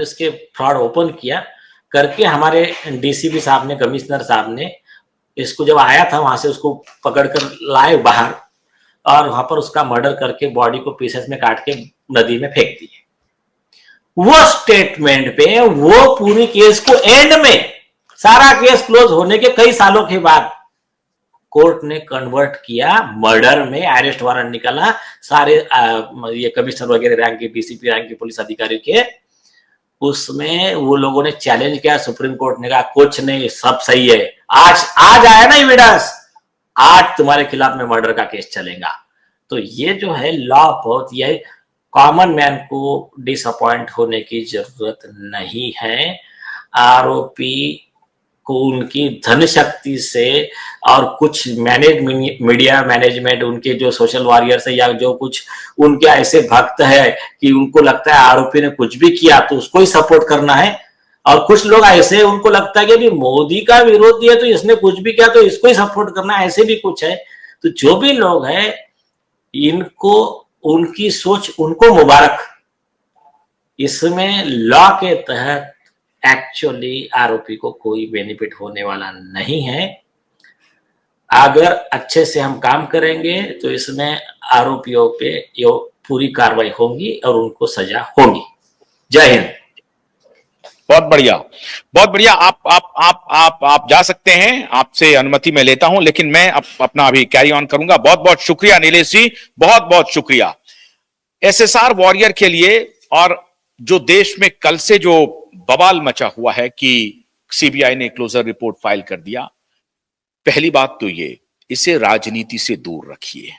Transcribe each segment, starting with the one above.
इसके fraud open किया करके हमारे डीसीपी साहब ने, कमिश्नर साहब ने इसको जब आया था वहां से उसको पकड़कर लाए बाहर और वहां पर उसका मर्डर करके बॉडी को पीसेस में काट के नदी में फेंक दिए। वो स्टेटमेंट पे वो पूरी केस को एंड में सारा केस क्लोज होने के कई सालों के बाद कोर्ट ने कन्वर्ट किया मर्डर में, अरेस्ट वारंट निकाला, सारे ये कमिश्नर वगैरह रैंक के, डीसीपी रैंक के पुलिस अधिकारी के, उसमें वो लोगों ने चैलेंज किया। सुप्रीम कोर्ट ने कहा कुछ नहीं, सब सही है, आज आया ना एविडेंस, आज तुम्हारे खिलाफ में मर्डर का केस चलेगा। तो ये जो है लॉ बहुत, ये कॉमन मैन को डिसअपॉइंट होने की जरूरत नहीं है। आरोपी को उनकी धन शक्ति से और कुछ मीडिया मैनेजमेंट, उनके जो सोशल वॉरियर्स है या जो कुछ उनके ऐसे भक्त है कि उनको लगता है आरोपी ने कुछ भी किया तो उसको ही सपोर्ट करना है, और कुछ लोग ऐसे उनको लगता है कि अभी मोदी का विरोधी है तो इसने कुछ भी किया तो इसको ही सपोर्ट करना है, ऐसे भी कुछ है। तो जो भी लोग हैं इनको, उनकी सोच उनको मुबारक। इसमें लॉ के तहत एक्चुअली आरोपी को कोई बेनिफिट होने वाला नहीं है। अगर अच्छे से हम काम करेंगे तो इसमें आरोपियों पे ये पूरी कार्रवाई होगी और उनको सजा होगी। जय हिंद। बहुत बढ़िया, बहुत बढ़िया। आप जा सकते हैं, आपसे अनुमति मैं लेता हूं, लेकिन मैं अपना अभी कैरी ऑन करूंगा। बहुत बहुत शुक्रिया नीलेश जी, बहुत बहुत शुक्रिया एसएसआर वॉरियर के लिए। और जो देश में कल से जो बवाल मचा हुआ है कि सीबीआई ने क्लोजर रिपोर्ट फाइल कर दिया, पहली बात तो ये, इसे राजनीति से दूर रखिए,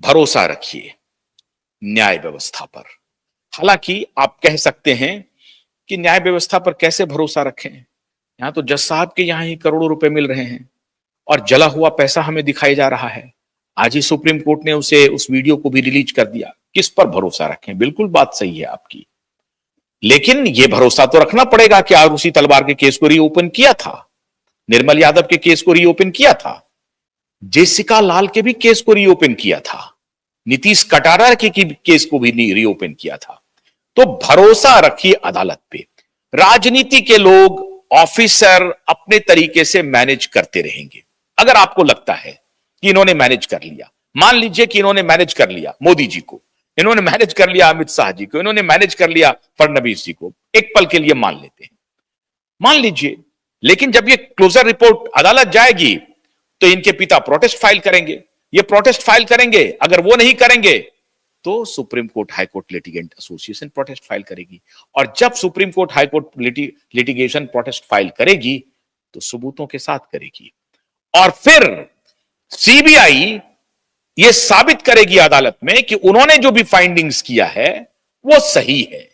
भरोसा रखिए न्याय व्यवस्था पर। हालांकि आप कह सकते हैं कि न्याय व्यवस्था पर कैसे भरोसा रखें, यहां तो जज साहब के यहां ही करोड़ों रुपए मिल रहे हैं और जला हुआ पैसा हमें दिखाई जा रहा है। आज ही सुप्रीम कोर्ट ने उस वीडियो को भी रिलीज कर दिया। किस पर भरोसा रखें? बिल्कुल बात सही है आपकी, लेकिन यह भरोसा तो रखना पड़ेगा कि आरुषि तलवार के केस को रीओपन किया था, निर्मल यादव के केस को रीओपन किया था, जेसिका लाल के भी केस को रीओपन किया था, नीतीश कटारा के केस को भी रीओपन किया था। तो भरोसा रखिए अदालत पे। राजनीति के लोग, ऑफिसर अपने तरीके से मैनेज करते रहेंगे। अगर आपको लगता है कि इन्होंने मैनेज कर लिया, मान लीजिए कि इन्होंने मैनेज कर लिया मोदी जी को, इन्होंने मैनेज कर लिया अमित शाह जी को, इन्होंने मैनेज कर लिया फडणवीस जी को, एक पल के लिए मान लेते हैं, मान लीजिए। लेकिन जब ये क्लोजर रिपोर्ट अदालत जाएगी तो इनके पिता प्रोटेस्ट फाइल करेंगे, ये प्रोटेस्ट फाइल करेंगे। अगर वो नहीं करेंगे तो supreme court high court litigant association protest file करेगी, और जब supreme court high court litigation protest file करेगी तो सबूतों के साथ करेगी, और फिर सीबीआई यह साबित करेगी अदालत में कि उन्होंने जो भी फाइंडिंग्स किया है वो सही है,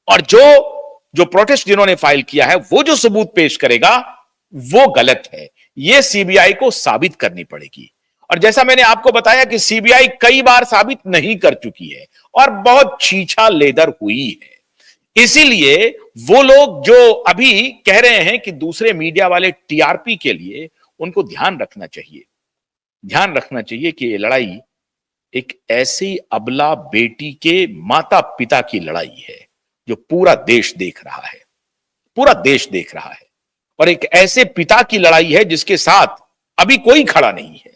और जो प्रोटेस्ट जिन्होंने फाइल किया है, वो जो सबूत पेश करेगा वो गलत है। यह सीबीआई को साबित करनी पड़ेगी। और जैसा मैंने आपको बताया कि सीबीआई कई बार साबित नहीं कर चुकी है और बहुत छीछा लेदर हुई है। इसीलिए वो लोग जो अभी कह रहे हैं कि दूसरे मीडिया वाले टीआरपी के लिए, उनको ध्यान रखना चाहिए कि ये लड़ाई एक ऐसी अबला बेटी के माता पिता की लड़ाई है जो पूरा देश देख रहा है, और एक ऐसे पिता की लड़ाई है जिसके साथ अभी कोई खड़ा नहीं है।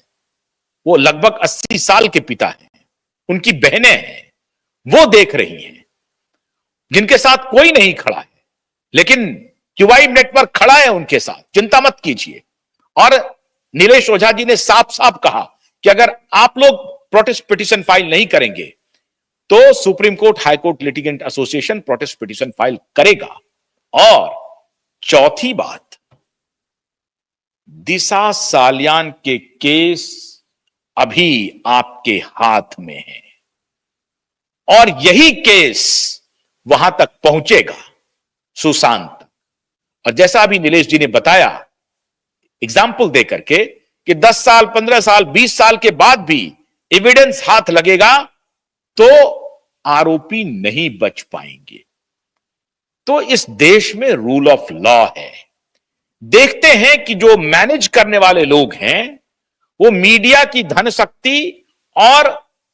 वो लगभग 80 साल के पिता हैं, उनकी बहनें हैं, वो देख रही हैं, जिनके साथ कोई नहीं खड़ा है, लेकिन क्यूबाइब नेटवर्क खड़ा है उनके साथ, चिंता मत कीजिए। और नीलेश ओझा जी ने साफ साफ कहा कि अगर आप लोग प्रोटेस्ट पिटीशन फाइल नहीं करेंगे तो supreme court high court litigant association protest petition file करेगा। और चौथी बात, दिशा सालियान के केस अभी आपके हाथ में है, और यही केस वहां तक पहुंचेगा, सुशांत। और जैसा अभी नीलेश जी ने बताया एग्जाम्पल देकर के कि 10 साल, 15 साल, 20 साल के बाद भी एविडेंस हाथ लगेगा तो आरोपी नहीं बच पाएंगे। तो इस देश में रूल ऑफ लॉ है। देखते हैं कि जो मैनेज करने वाले लोग हैं वो मीडिया की धन शक्ति और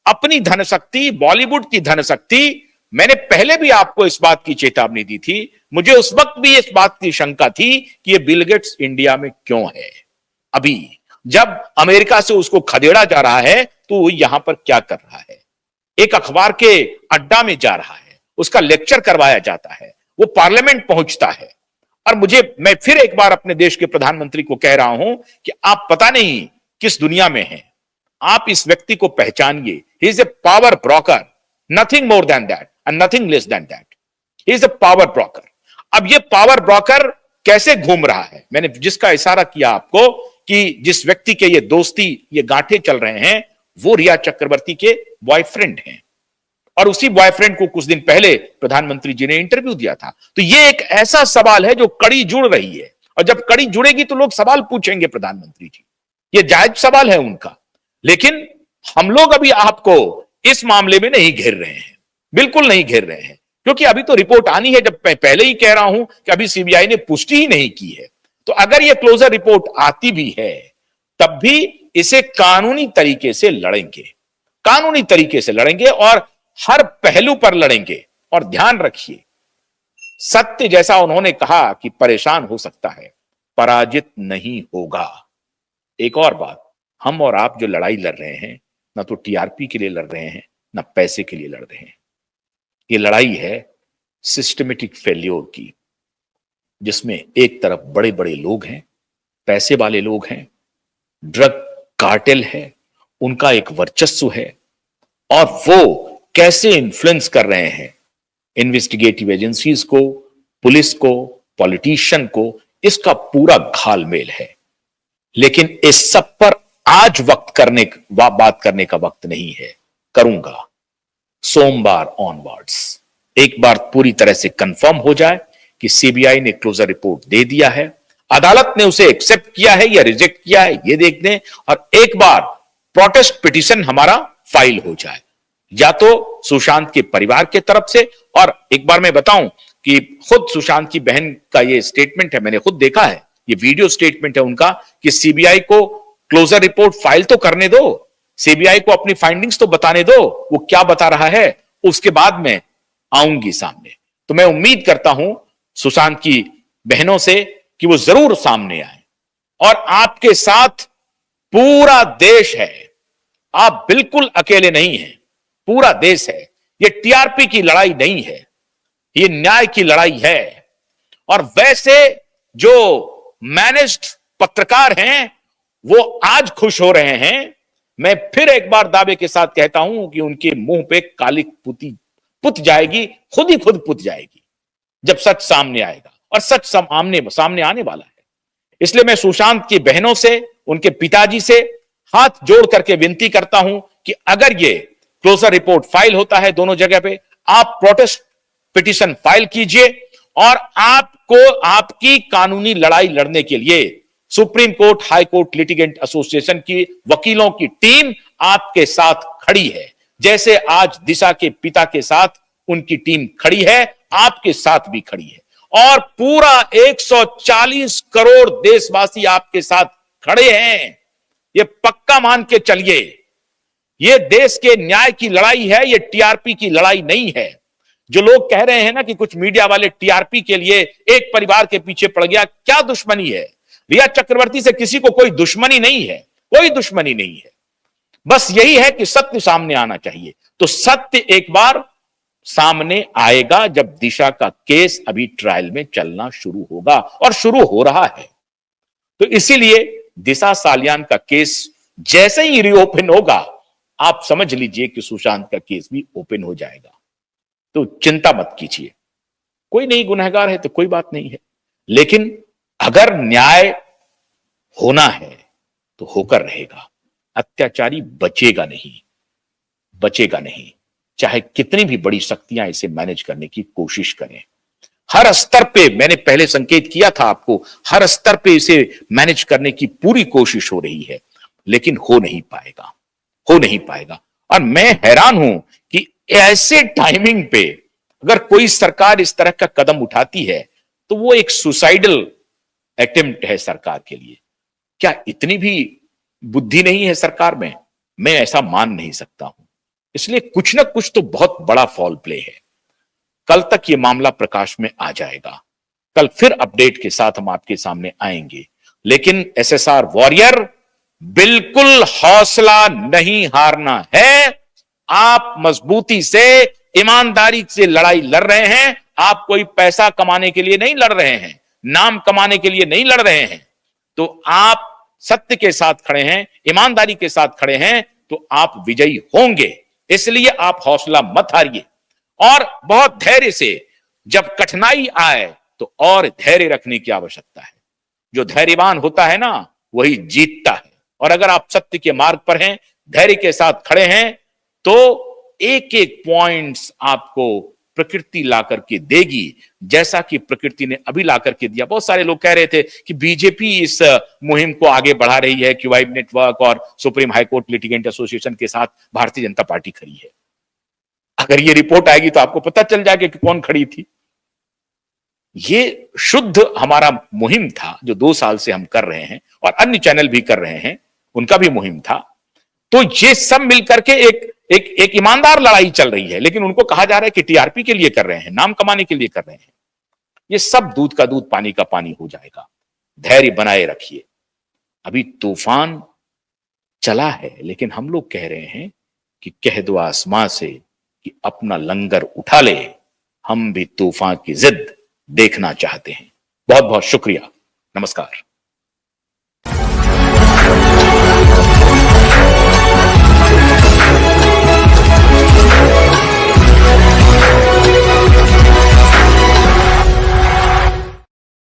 अपनी धन शक्ति, बॉलीवुड की धन शक्ति मैंने पहले भी आपको इस बात की चेतावनी दी थी, मुझे उस वक्त भी इस बात की शंका थी कि ये बिल गेट्स इंडिया में क्यों है। अभी जब अमेरिका से उसको खदेड़ा जा रहा है तो वो यहां पर क्या कर रहा है? एक अखबार के अड्डा में जा रहा है, उसका लेक्चर करवाया जाता है, वो पार्लियामेंट पहुंचता है। और मैं फिर एक बार अपने देश के प्रधानमंत्री को कह रहा हूं कि आप पता नहीं किस दुनिया में हैं, आप इस व्यक्ति को पहचानिए। He is a power broker, nothing more than that and nothing less than that. He is a power broker. अब ये पावर ब्रोकर कैसे घूम रहा है? मैंने जिसका इशारा किया आपको कि जिस व्यक्ति के ये दोस्ती, ये गांठे चल रहे हैं, वो रिया चक्रवर्ती के बॉयफ्रेंड हैं। और उसी बॉयफ्रेंड को कुछ दिन पहले प्रधानमंत्री जी ने इंटरव्यू दिया था। तो ये एक ऐसा सवाल है जो कड़ी जुड़ रही है, और जब कड़ी जुड़ेगी तो लोग सवाल पूछेंगे प्रधानमंत्री जी, ये जायज सवाल है उनका। लेकिन हम लोग अभी आपको इस मामले में नहीं घेर रहे हैं, बिल्कुल नहीं घेर रहे हैं, क्योंकि अभी तो रिपोर्ट आनी है। जब मैं पहले ही कह रहा हूं कि अभी सीबीआई ने पुष्टि ही नहीं की है, तो अगर ये क्लोजर रिपोर्ट आती भी है तब भी इसे कानूनी तरीके से लड़ेंगे, कानूनी तरीके से लड़ेंगे और हर पहलू पर लड़ेंगे। और ध्यान रखिए, सत्य जैसा उन्होंने कहा कि परेशान हो सकता है, पराजित नहीं होगा। एक और बात, हम और आप जो लड़ाई लड़ रहे हैं, ना तो टीआरपी के लिए लड़ रहे हैं, ना पैसे के लिए लड़ रहे हैं। ये लड़ाई है सिस्टमेटिक फेल्योर की, जिसमें एक तरफ बड़े बड़े लोग हैं, पैसे वाले लोग हैं, ड्रग कार्टेल है, उनका एक वर्चस्व है, और वो कैसे इन्फ्लुएंस कर रहे हैं इन्वेस्टिगेटिव एजेंसीज को, पुलिस को, पॉलिटिशियन को, इसका पूरा घालमेल है। लेकिन इस सब पर आज बात करने का वक्त नहीं है। करूंगा सोमवार ऑनवर्ड्स, एक बार पूरी तरह से कंफर्म हो जाए कि सीबीआई ने क्लोजर रिपोर्ट दे दिया है, अदालत ने उसे एक्सेप्ट किया है या रिजेक्ट किया है, ये देख दें। और एक बार प्रोटेस्ट पिटीशन हमारा फाइल हो जाए, या तो सुशांत के परिवार के तरफ से। और एक बार मैं बताऊं कि खुद सुशांत की बहन का ये स्टेटमेंट है, मैंने खुद देखा है, ये वीडियो स्टेटमेंट है उनका, कि सीबीआई को क्लोजर रिपोर्ट फाइल तो करने दो, सीबीआई को अपनी फाइंडिंग्स तो बताने दो, वो क्या बता रहा है, उसके बाद मैं आऊंगी सामने। तो मैं उम्मीद करता हूं सुशांत की बहनों से कि वो जरूर सामने आए, और आपके साथ पूरा देश है, आप बिल्कुल अकेले नहीं हैं, पूरा देश है। ये टीआरपी की लड़ाई नहीं है, ये न्याय की लड़ाई है। और वैसे जो मैनेज्ड पत्रकार हैं वो आज खुश हो रहे हैं। मैं फिर एक बार दावे के साथ कहता हूं कि उनके मुंह पे काली पुत जाएगी, खुद ही खुद पुत जाएगी जब सच सामने आएगा, और सच सामने आने वाला है। इसलिए मैं सुशांत की बहनों से, उनके पिताजी से हाथ जोड़ करके विनती करता हूं कि अगर ये क्लोजर रिपोर्ट फाइल होता है दोनों जगह पे, आप प्रोटेस्ट पिटीशन फाइल कीजिए, और आपको आपकी कानूनी लड़ाई लड़ने के लिए supreme court, high court litigant association की वकीलों की टीम आपके साथ खड़ी है। जैसे आज दिशा के पिता के साथ उनकी टीम खड़ी है, आपके साथ भी खड़ी है। और पूरा 140 करोड़ देशवासी आपके साथ खड़े हैं, ये पक्का मान के चलिए। ये देश के न्याय की लड़ाई है, ये टीआरपी की लड़ाई नहीं है। जो लोग कह रहे हैं ना कि कुछ मीडिया वाले टीआरपी के लिए एक परिवार के पीछे पड़ गया, क्या दुश्मनी है? रिया चक्रवर्ती से किसी को कोई दुश्मनी नहीं है, कोई दुश्मनी नहीं है। बस यही है कि सत्य सामने आना चाहिए। तो सत्य एक बार सामने आएगा जब दिशा का केस अभी ट्रायल में चलना शुरू होगा, और शुरू हो रहा है। तो इसीलिए दिशा सालियान का केस जैसे ही रीओपन होगा, आप समझ लीजिए कि सुशांत का केस भी ओपन हो जाएगा। तो चिंता मत कीजिए, कोई नहीं गुनहगार है तो कोई बात नहीं है। लेकिन अगर न्याय होना है तो होकर रहेगा, अत्याचारी बचेगा नहीं, बचेगा नहीं, चाहे कितनी भी बड़ी शक्तियां इसे मैनेज करने की कोशिश करें। हर स्तर पे, मैंने पहले संकेत किया था आपको, हर स्तर पे इसे मैनेज करने की पूरी कोशिश हो रही है, लेकिन हो नहीं पाएगा, हो नहीं पाएगा। और मैं हैरान हूं कि ऐसे टाइमिंग पे अगर कोई सरकार इस तरह का कदम उठाती है तो वो एक सुसाइडल अटेम्प्ट है सरकार के लिए। क्या इतनी भी बुद्धि नहीं है सरकार में? मैं ऐसा मान नहीं सकता हूं। इसलिए कुछ ना कुछ तो बहुत बड़ा फॉल प्ले है। कल तक ये मामला प्रकाश में आ जाएगा। कल फिर अपडेट के साथ हम आपके सामने आएंगे। लेकिन एसएसआर वॉरियर, बिल्कुल हौसला नहीं हारना है। आप मजबूती से, ईमानदारी से लड़ाई लड़ रहे हैं। आप कोई पैसा कमाने के लिए नहीं लड़ रहे हैं, नाम कमाने के लिए नहीं लड़ रहे हैं। तो आप सत्य के साथ खड़े हैं, ईमानदारी के साथ खड़े हैं, तो आप विजयी होंगे। इसलिए आप हौसला मत हारिए और बहुत धैर्य से, जब कठिनाई आए तो और धैर्य रखने की आवश्यकता है। जो धैर्यवान होता है ना, वही जीतता है। और अगर आप सत्य के मार्ग पर हैं, धैर्य के साथ खड़े हैं, तो एक एक पॉइंट्स आपको प्रकृति ला करके देगी, जैसा कि प्रकृति ने अभी ला करके दिया। बहुत सारे लोग कह रहे थे कि बीजेपी इस मुहिम को आगे बढ़ा रही है, क्यूआईब नेटवर्क और सुप्रीम हाईकोर्ट लिटिगेंट एसोसिएशन के साथ भारतीय जनता पार्टी खड़ी है। अगर ये रिपोर्ट आएगी तो आपको पता चल जाएगा कि कौन खड़ी थी। ये शुद्ध हमारा मुहिम था जो 2 साल से हम कर रहे हैं, और अन्य चैनल भी कर रहे हैं, उनका भी मुहिम था। तो ये सब मिलकर के एक ईमानदार लड़ाई चल रही है। लेकिन उनको कहा जा रहा है कि टीआरपी के लिए कर रहे हैं, नाम कमाने के लिए कर रहे हैं। ये सब दूध का दूध, पानी का पानी हो जाएगा। धैर्य बनाए रखिए। अभी तूफान चला है, लेकिन हम लोग कह रहे हैं कि कह दो आसमां से कि अपना लंगर उठा ले, हम भी तूफान की जिद देखना चाहते हैं। बहुत बहुत शुक्रिया। नमस्कार।